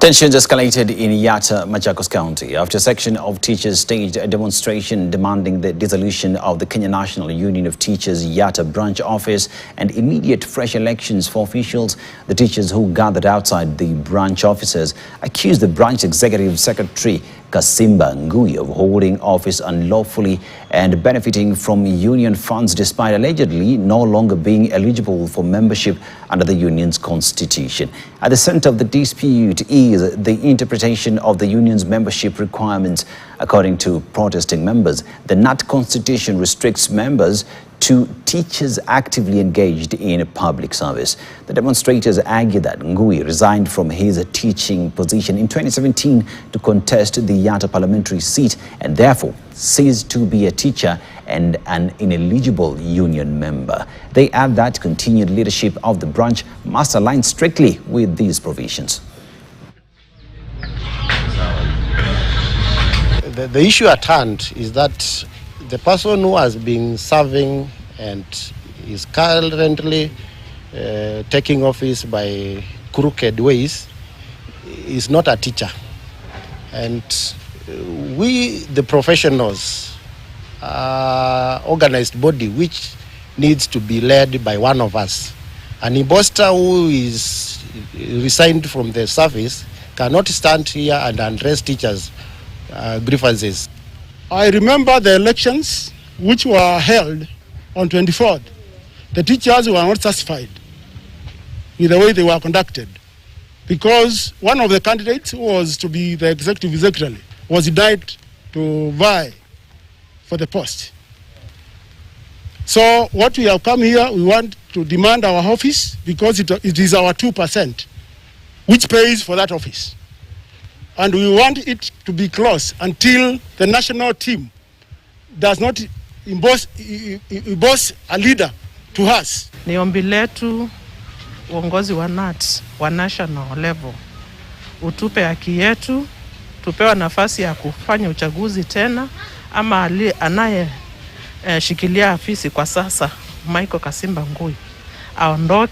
Tensions escalated in Yatta, Machakos County after a section of teachers staged a demonstration demanding the dissolution of the Kenya National Union of Teachers Yatta branch office and immediate fresh elections for officials. The teachers who gathered outside the branch offices accused the branch executive secretary Kasimba Ngui of holding office unlawfully and benefiting from union funds despite allegedly no longer being eligible for membership under the union's constitution. At the center of the dispute is the interpretation of the union's membership requirements. According to protesting members, the KNUT constitution restricts members to teachers actively engaged in public service. The demonstrators argue that Ngui resigned from his teaching position in 2017 to contest the Yatta parliamentary seat and therefore ceased to be a teacher and an ineligible union member. They add that continued leadership of the branch must align strictly with these provisions. The issue at hand is that the person who has been serving and is currently taking office by crooked ways is not a teacher. And we, the professionals, organized body which needs to be led by one of us. An imposter who is resigned from the service cannot stand here and address teachers' grievances. I remember the elections which were held on 24th. The teachers were not satisfied with the way they were conducted because one of the candidates who was to be the executive secretary was denied to vie for the post. So what we have come here, we want to demand our office because it is our 2% which pays for that office. And we want it to be closed until the national team does not impose a leader to us. Ni ombi letu uongozi wa KNUT wa national level utupe haki yetu, tupewa nafasi ya kufanya uchaguzi tena, ama anaye shikilia afisi kwa sasa Michael Kasimba Ngui aondoke.